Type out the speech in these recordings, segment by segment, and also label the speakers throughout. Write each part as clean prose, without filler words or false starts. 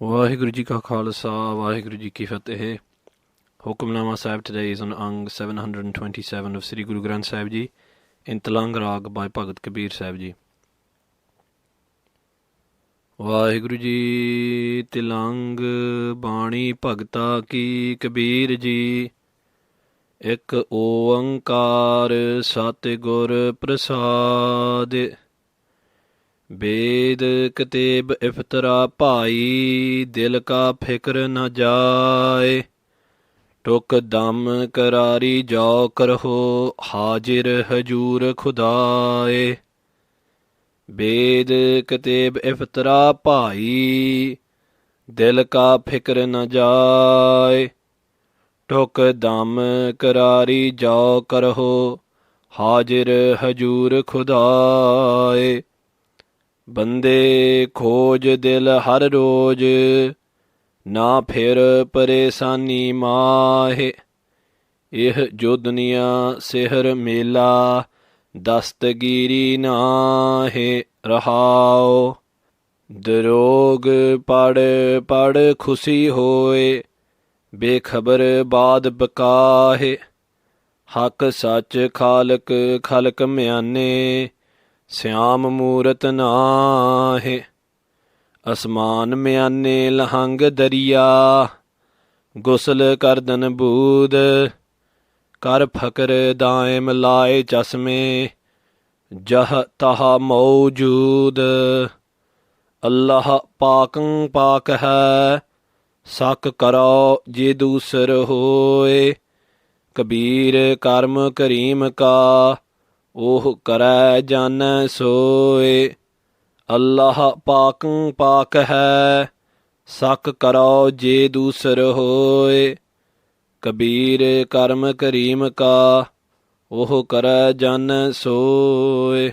Speaker 1: ਵਾਹਿਗੁਰੂ ਜੀ ਕਾ ਖਾਲਸਾ ਵਾਹਿਗੁਰੂ ਜੀ ਕੀ ਫਤਿਹ Hukamnama Sahib today is on Ang 727 of Sri Guru Granth Sahib Ji in Tilang Rag by Bhagat Kabeer Sahib Ji. Vaheguru Ji Tilang Bani Bhagta Ki Kabeer Ji Ek Oankar Sat Gur Prasad Ved Kateb Iftara Bhai Dil Ka Fikr Na Jaye ਟੁਕ ਦਮ ਕਰਾਰੀ ਜੋ ਕਰਹੋ ਹਾਜ਼ਿਰ ਹਜੂਰ ਖੁਦਾਏ ਬੇਦ ਕਤੇਬ ਇਫਤਰਾ ਭਾਈ ਦਿਲ ਕਾ ਫਿਕਰ ਨ ਜਾਏ ਟੁਕ ਦਮ ਕਰਾਰੀ ਜੋ ਕਰਹੋ ਹਾਜ਼ਿਰ ਹਜੂਰ ਖੁਦਾਏ ਬੰਦੇ ਖੋਜ ਦਿਲ ਹਰ ਰੋਜ਼ ਨਾ ਫਿਰ ਪਰੇਸ਼ਾਨੀ ਮਾਹੇ ਇਹ ਜੋ ਦੁਨੀਆ ਸਿਹਰ ਮੇਲਾ ਦਸਤਗੀਰੀ ਨਾਹੇ ਰਹਾਓ ਦਰੋਗ ਪੜ ਖੁਸ਼ੀ ਹੋਏ ਬੇਖਬਰ ਬਾਦ ਬਕਾਹੇ ਹੱਕ ਸੱਚ ਖਾਲਕ ਖਲਕ ਮਿਆਨੇ ਸਿਆਮ ਮੂਰਤ ਨਾਹੇ ਅਸਮਾਨ ਮਿਆਨੇ ਲਹੰਗ ਦਰਿਆ ਗੁਸਲ ਕਰਦਨ ਬੂਦ ਕਰ ਫਕਰ ਦਾਇਮ ਲਾਏ ਚਸ਼ਮੇ ਜਹ ਤਹ ਮੌਜੂਦ ਅੱਲਾਹ ਪਾਕੰ ਪਾਕ ਹੈ ਸਕ ਕਰੋ ਜੇ ਦੂਸਰ ਹੋਏ ਕਬੀਰ ਕਰਮ ਕਰੀਮ ਕਾ ਉਹ ਕਰੈ ਜਾਣੈ ਸੋਏ ਅੱਲਾਹ ਪਾਕੰ ਪਾਕ ਹੈ ਸਕ ਕਰੋ ਜੇ ਦੂਸਰ ਹੋਏ ਕਬੀਰ ਕਰਮ ਕਰੀਮ ਕਾ ਉਹ ਕਰੈ ਜਾਣੈ ਸੋਏ।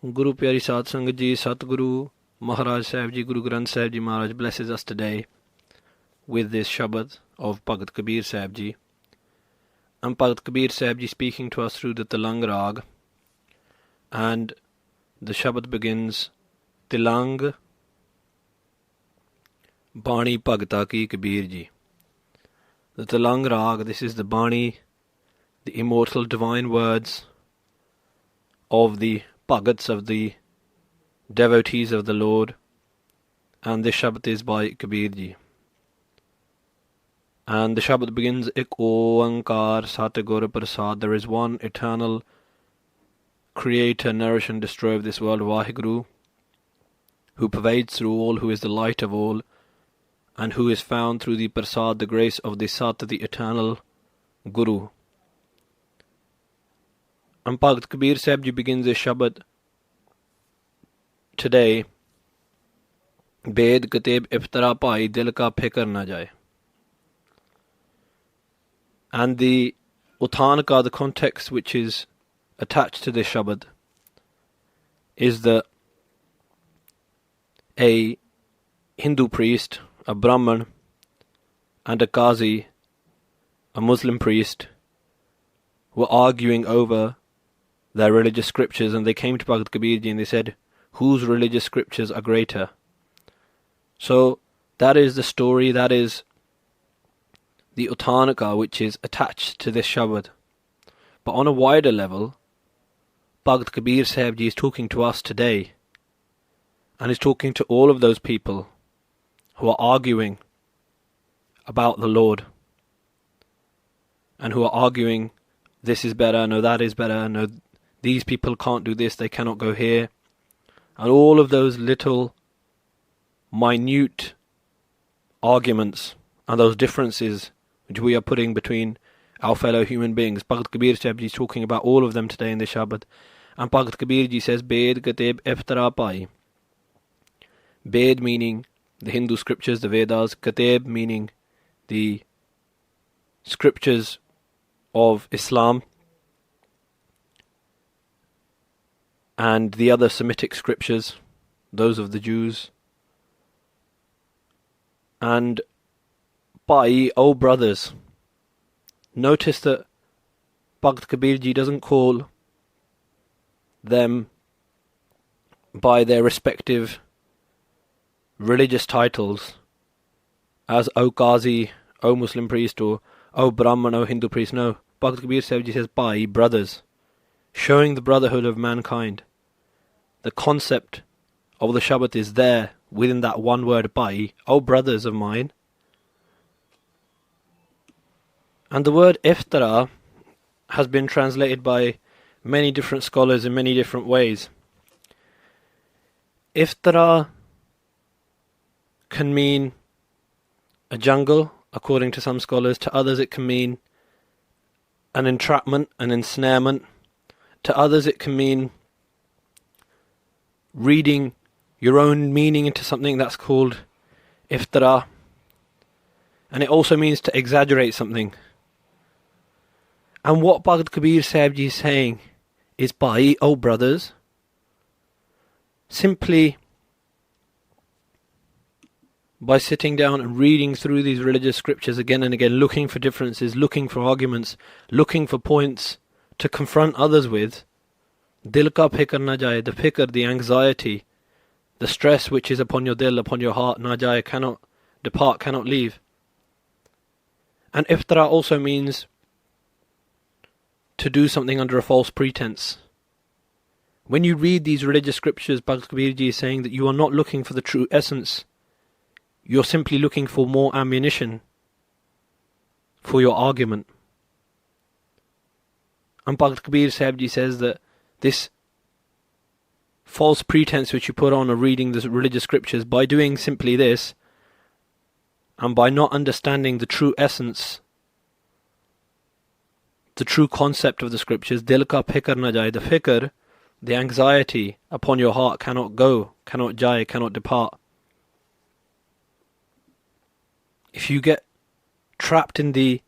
Speaker 1: ਗੁਰੂ ਪਿਆਰੀ ਸਾਧ ਸੰਗਤ ਜੀ, ਸਤਿਗੁਰੂ Maharaj Sahib Ji, Guru Granth Sahib Ji Maharaj blesses us today with this Shabad of Bhagat Kabeer Sahib Ji. And Bhagat Kabeer Sahib Ji speaking to us through the Tilang Rag. And the Shabad begins, Tilang Bani Bhagta Ki Kabeer Ji. The Tilang Rag, this is the Bani, the immortal divine words of the Bhagats, of the devotees of the Lord. And this Shabad is by Kabeer Ji. And the Shabad begins, Ek Oankar Sat Gur Prasad. There is one eternal Creator, nourish and destroyer of this world, Vaheguru, who pervades through all, who is the light of all, and who is found through the Prasad, the grace of the Sat, the eternal Guru. And Bhagat Kabeer Sahib Ji begins this Shabad today, Ved Kateb Iftara Bhai Dil Ka Fikr Na Jaye. And the Uthanaka, the context which is attached to this Shabad, is that a Hindu priest, a Brahman, and a Qazi, a Muslim priest, were arguing over their religious scriptures, and they came to Bhagat Kabeer Ji and they said, whose religious scriptures are greater? So that is the story, that is the Uthanaka which is attached to this Shabad. But on a wider level, Bhagat Kabeer Sahib Ji is talking to us today, and is talking to all of those people who are arguing about the Lord, and who are arguing, this is better, no that is better, no these people can't do this, they cannot go here, and all of those little minute arguments and those differences which we are putting between our fellow human beings. Bhagat Kabeer Sahib Ji is talking about all of them today in the Shabad. And Bhagat Kabeer Ji says, Ved Kateb Iftara Bhai. Ved meaning the Hindu scriptures, the Vedas. Kateb meaning the scriptures of Islam and the other Semitic scriptures, those of the Jews. And Bhai, O brothers. Notice that Bhagat Kabeer Ji doesn't call them by their respective religious titles as O Qazi, O Muslim priest, or O Brahman, O Hindu priest. No, Bhakt Kabir Sahib Ji says Bhai, brothers, showing the brotherhood of mankind. The concept of the Shabbat is there within that one word Bhai, O brothers of mine. And the word iftara has been translated by many different scholars in many different ways. Iftara can mean a jungle, according to some scholars. To others it can mean an entrapment, an ensnarement. To others it can mean reading your own meaning into something. That's called iftara. And it also means to exaggerate something. And what Bhakt Kabir Sahib Ji is saying is, Bhai, oh brothers, simply by sitting down and reading through these religious scriptures again and again, looking for differences, looking for arguments, looking for points to confront others with, dil ka fikr na jaye, the fikr, the anxiety, the stress which is upon your dil, upon your heart, na jaye, cannot depart, cannot leave. And iftara also means to do something under a false pretense. When you read these religious scriptures, Bhakt Kabir Ji is saying that you are not looking for the true essence. You're simply looking for more ammunition for your argument. And Bhakt Kabir Sahib Ji says that this false pretense which you put on of reading the religious scriptures, by doing simply this, and by not understanding the true essence, the true concept of the scriptures, dil ka fikr na jaye, the fikr, the anxiety upon your heart cannot go, cannot jaye, cannot depart. If you get trapped in the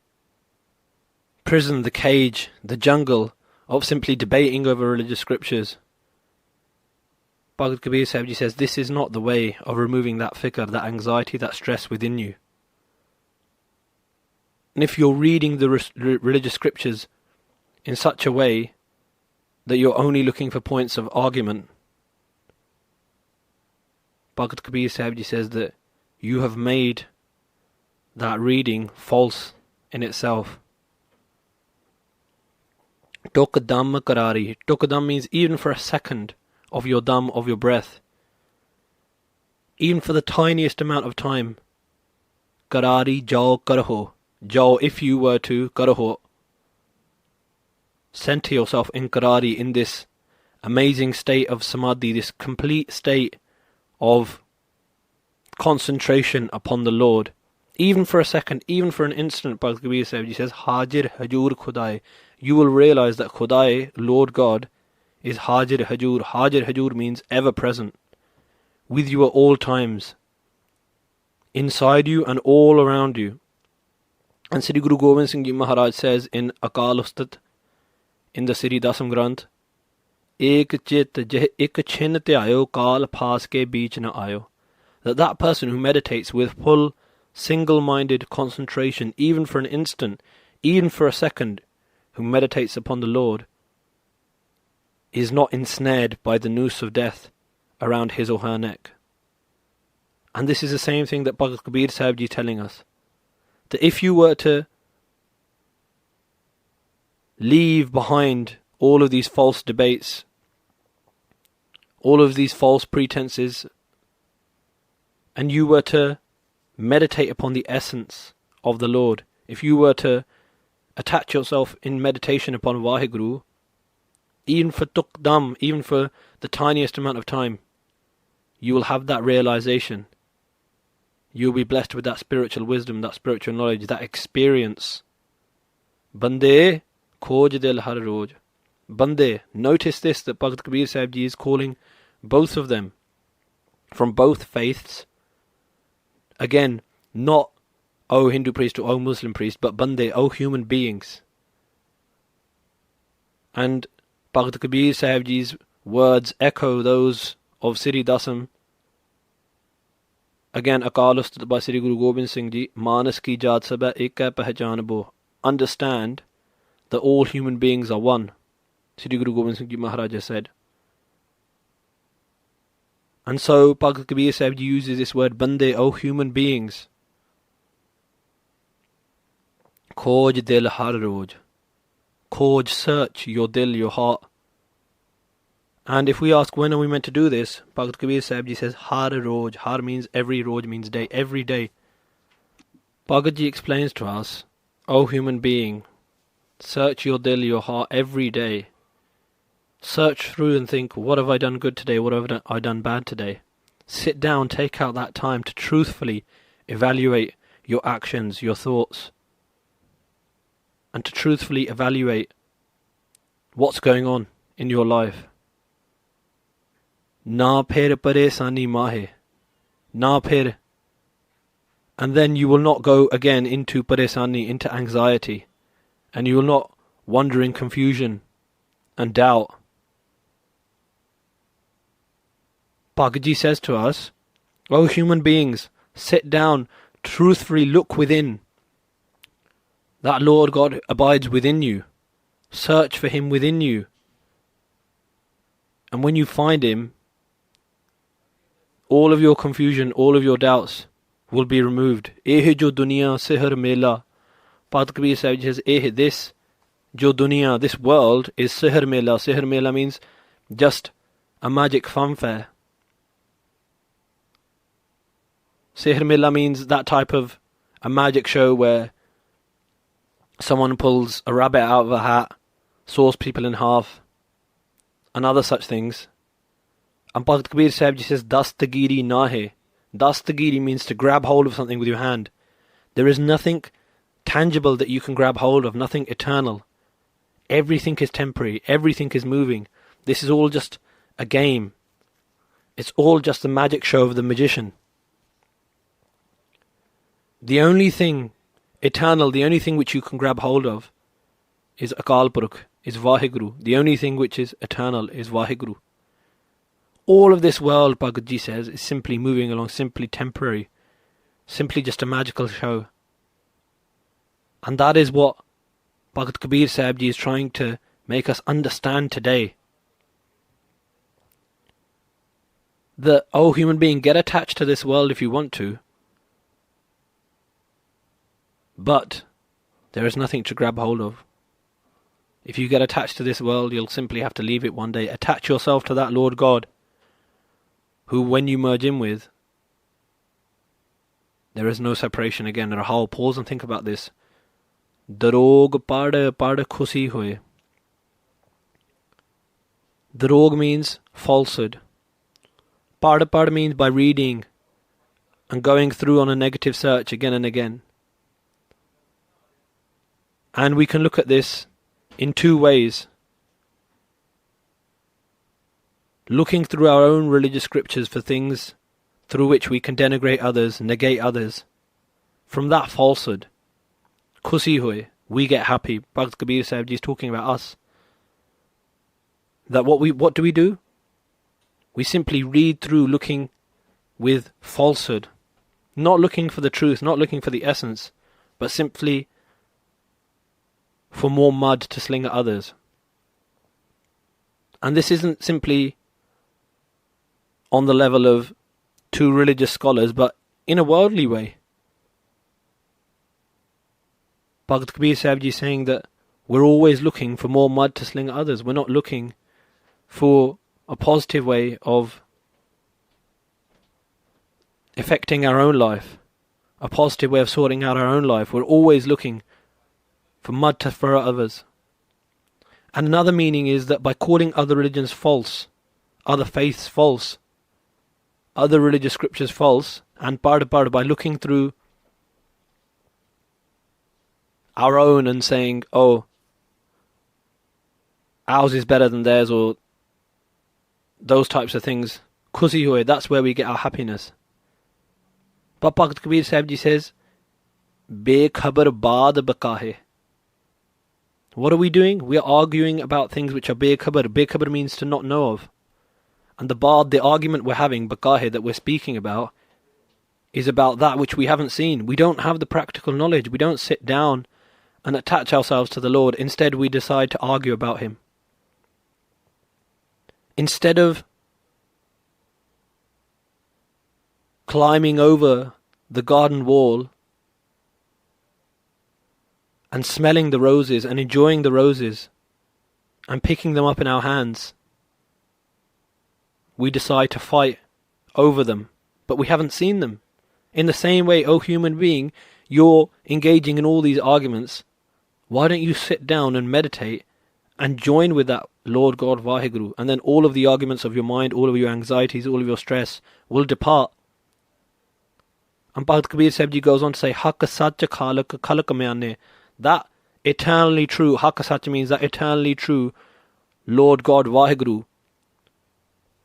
Speaker 1: prison, the cage, the jungle of simply debating over religious scriptures, Bhakt Kabir Sahib Ji says this is not the way of removing that fikr, that anxiety, that stress within you. And if you're reading the religious scriptures in such a way that you're only looking for points of argument, Bhakt Kabir Sahib Ji says that you have made that reading false in itself. Tuk dam karari. Tuk dam means even for a second of your dam, of your breath. Even for the tiniest amount of time. Karari jao karaho. Jao, if you were to, karaho, center yourself in karari, in this amazing state of samadhi, this complete state of concentration upon the Lord. Even for a second, even for an instant, Bhakt Kabir Sahib Ji says, Hajir Hajur Khudai. You will realize that Khudai, Lord God, is Hajir Hajur. Hajir Hajur means ever present, with you at all times, inside you and all around you. And Sri Guru Gobind Singh Ji Maharaj says in Akal Ustat, in the Sri Dasam Granth, Ek chit jeh ik chin te ayo, kal phas ke beech na ayo. That person who meditates with full single-minded concentration, even for an instant, even for a second, who meditates upon the Lord, is not ensnared by the noose of death around his or her neck. And this is the same thing that Bhakt Kabir Sahib Ji is telling us. That if you were to leave behind all of these false debates, all of these false pretenses, and you were to meditate upon the essence of the Lord, if you were to attach yourself in meditation upon Vaheguru, even for tukdam, even for the tiniest amount of time, you will have that realization. You will be blessed with that spiritual wisdom, that spiritual knowledge, that experience. Bande khoj dil har roj. Bande, notice this, that Bhakt Kabir Sahib Ji is calling both of them from both faiths. Again, not O Hindu priest or O Muslim priest, but Bande, O human beings. And Bhakt Kabir Sahib Ji's words echo those of Sri Dasam. Again, Akal Ustat by Sri Guru Gobind Singh Ji, Manas ki jaat sab hai, ek hai pehchanbo. Understand that all human beings are one, Sri Guru Gobind Singh Ji Maharaj said. And so Bhagt Kabeer Sahib uses this word bande, O human beings. Khoj dil har roj. Khoj, search your dil, your heart. And if we ask when are we meant to do this, Bhagt Kabeer Sahib says har roj. Har means every, roj means day, every day. Bhagavad Ji explains to us, O human being, search your dil, your heart, every day. Search through and think, what have I done good today, what have I done bad today? Sit down, take out that time to truthfully evaluate your actions, your thoughts, and to truthfully evaluate what's going on in your life. Na phir paresani mahe. Na phir. And then you will not go again into paresani, into anxiety, and you will not wander in confusion and doubt. Bhagavad Ji says to us, O human beings, sit down, truthfully look within. That Lord God abides within you. Search for Him within you. And when you find Him, all of your confusion, all of your doubts will be removed. Eh jo duniya sihr mela. Bhagt Kabeer Sahib says, this jo duniya, this world is sihr mela. Sihr mela means just a magic funfair. Sihr mela means that type of a magic show where someone pulls a rabbit out of a hat, saws people in half, and other such things. And Bhagt Kabeer Sahib says, Dastagiri nahe. Dastagiri means to grab hold of something with your hand. There is nothing tangible that you can grab hold of, nothing eternal. Everything is temporary, everything is moving. This is all just a game. It's all just a magic show of the magician. The only thing eternal, the only thing which you can grab hold of is Akal Purukh, is Vaheguru. The only thing which is eternal is Vaheguru. All of this world, Bhagavad Ji says, is simply moving along, simply temporary, simply just a magical show. And that is what Bhagavad Kabeer Sahib Ji is trying to make us understand today. That, oh human being, get attached to this world if you want to, but there is nothing to grab hold of. If you get attached to this world, you'll simply have to leave it one day. Attach yourself to that Lord God, who when you merge in with, there is no separation again. Rahul, pause and think about this. Darog pada khusi hoye. Darog means falsehood. Pada means by reading and going through on a negative search again and again. And we can look at this in two ways. Looking through our own religious scriptures for things through which we can denigrate others, negate others. From that falsehood, khusi hoye, we get happy. Bhagt Kabeer Sahib Ji is talking about us. That what do we do? We simply read through looking with falsehood. Not looking for the truth, not looking for the essence, but simply for more mud to sling at others. And this isn't simply on the level of two religious scholars, but in a worldly way. Bhagt Kabeer Sahib Ji is saying that we're always looking for more mud to sling at others. We're not looking for a positive way of affecting our own life, a positive way of sorting out our own life. We're always looking for mud to throw at others. And another meaning is that by calling other religions false, other faiths false, other religious scriptures false, and by looking through our own and saying, oh, ours is better than theirs, or those types of things, khusi hoye, that's where we get our happiness. But Bhagt Kabeer Sahib Ji says, Bekhabar baad bakahe. What are we doing? We are arguing about things which are bekhabar. Bekhabar means to not know of. And the argument we're having, bakahe, that we're speaking about, is about that which we haven't seen. We don't have the practical knowledge. We don't sit down and attach ourselves to the Lord. Instead, we decide to argue about Him. Instead of climbing over the garden wall and smelling the roses and enjoying the roses and picking them up in our hands, we decide to fight over them, but we haven't seen them. In the same way, O human being, you're engaging in all these arguments. Why don't you sit down and meditate and join with that Lord God Vaheguru, and then all of the arguments of your mind, all of your anxieties, all of your stress will depart. And Bhagat Kabeer Sahib Ji goes on to say, Hak Sach Khalak Khalak Myane, that eternally true, Hak Sach means that eternally true Lord God Vaheguru,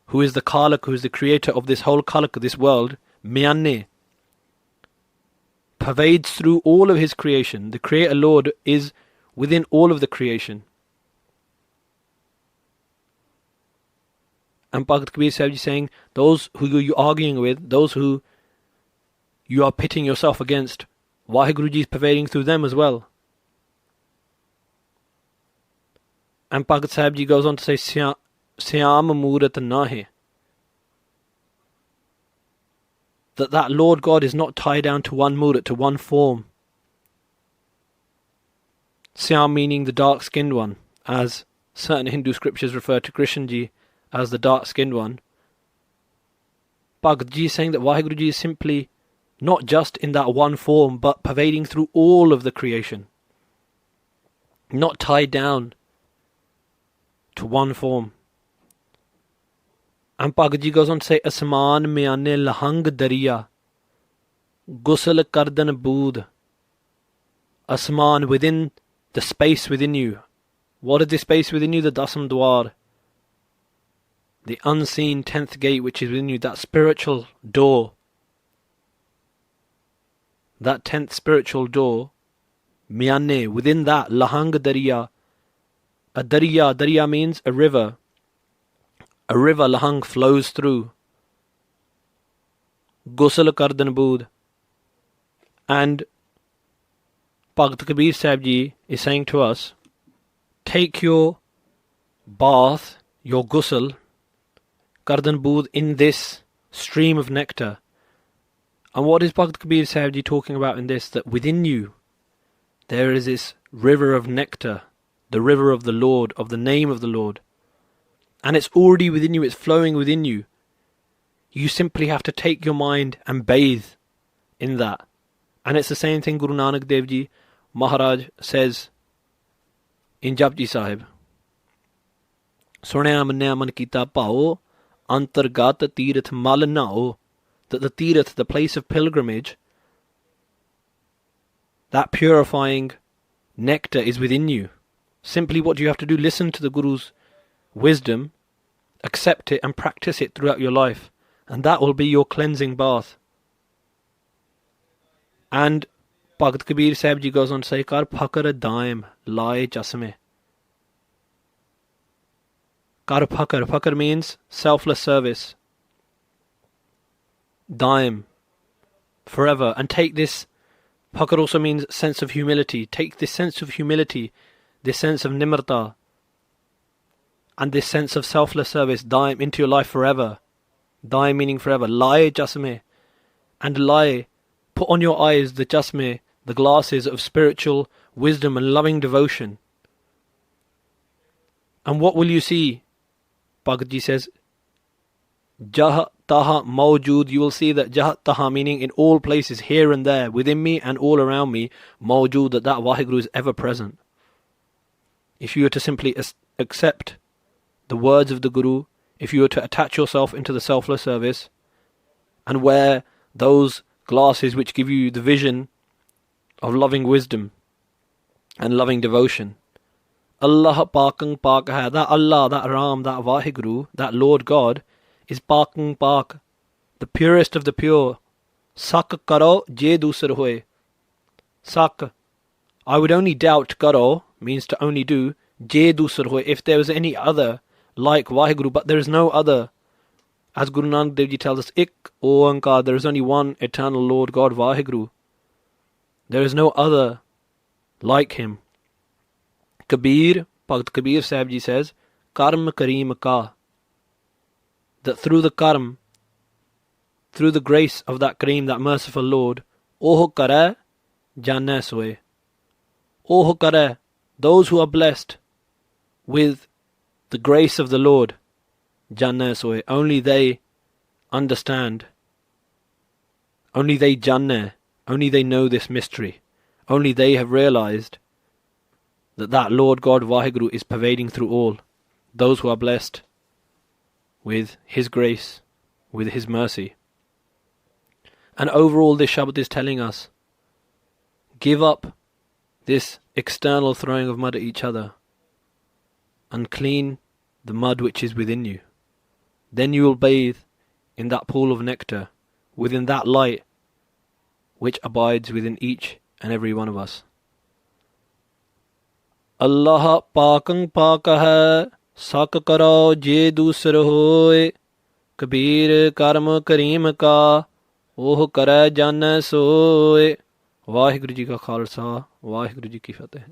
Speaker 1: who is the Khalak, who is the creator of this whole Khalak, this world, Myane, pervades through all of his creation. The Creator Lord is within all of the creation. And Bhagat Kabeer Sahib Ji saying, those who you're arguing with, those who you are pitting yourself against, Vaheguru Ji is pervading through them as well. And Bhagat Sahib Ji goes on to say, Syam Murat Nahe, that Lord God is not tied down to one murat, to one form. Syam meaning the dark-skinned one, as certain Hindu scriptures refer to Krishna Ji as the dark-skinned one. Bhagat Ji is saying that Vaheguru Ji is simply not just in that one form, but pervading through all of the creation. Not tied down to one form. And Bhagat Ji goes on to say, Asman Myane Lahang Dariya, Gusal Kardan Bood. Asman, within the space within you. What is the space within you? The Dasam Dwar. The unseen 10th gate which is within you, that spiritual door. That 10th spiritual door, Myane, within that, Lahang Dariya. A Dariya means a river. A river, Lahang, flows through. Gusal Kardan Bood. And Bhagat Kabeer Sahib Ji is saying to us, take your bath, your ghusl, Kardan Bood, in this stream of nectar. And what is Bhagat Kabeer Sahib Ji talking about in this? That within you there is this river of nectar, the river of the Lord, of the name of the Lord. And it's already within you, it's flowing within you. You simply have to take your mind and bathe in that. And it's the same thing Guru Nanak Dev Ji Maharaj says in Japji Sahib. Sunaya manya man kita pao, antargat tirath mal nao. That the tirath, the place of pilgrimage, that purifying nectar is within you. Simply what do you have to do? Listen to the Guru's wisdom, accept it and practice it throughout your life. And that will be your cleansing bath. And Bhagat Kabeer Sahib Ji goes on to say, Kar phakar daim laye chasme. Kar phakar. Phakar means selfless service. Daim, forever. And take this, phakar also means sense of humility. Take this sense of humility, this sense of nimarta, and this sense of selfless service, daim, into your life forever. Daim meaning forever. Laye chasme. And laye, put on your eyes the chasme, the glasses of spiritual wisdom and loving devotion. And what will you see? Bhagat Ji says, Jah taha mawjood, you will see that Jah taha meaning in all places, here and there, within me and all around me, mawjood, that Vaheguru is ever present. If you were to simply accept the words of the Guru, if you were to attach yourself into the selfless service and wear those glasses which give you the vision of loving wisdom and loving devotion, Allah Pakang Pak hai, that Allah, that Ram, that Vaheguru, that Lord God is Pakang Pak, the purest of the pure. Sak karo je dusar hoye. Sak, I would only doubt, karo means to only do, je dusar hoye, if there was any other like Vaheguru, but there is no other. As Guru Nanak Dev Ji tells us, Ik Oankar, there is only one eternal Lord God Vaheguru. There is no other like him. Kabeer, Bhagat Kabeer Sahib Ji says, Karm Kareem Ka, that through the karm, through the grace of that Kareem, that merciful Lord, oh kare janna soe. Oh kare, those who are blessed with the grace of the Lord, janna soe, only they understand, only they janna, only they know this mystery, only they have realized that Lord God Vaheguru is pervading through all. Those who are blessed with His grace, with His mercy. And overall this Shabad is telling us, give up this external throwing of mud at each other and clean the mud which is within you. Then you will bathe in that pool of nectar, within that light which abides within each and every one of us. Allah paakang paaka hai, sak karo je dusar hoye, Kabeer karm Kareem ka, oh kare janna soye. Vaheguru ji ka Khalsa, Vaheguru ji ki Fateh.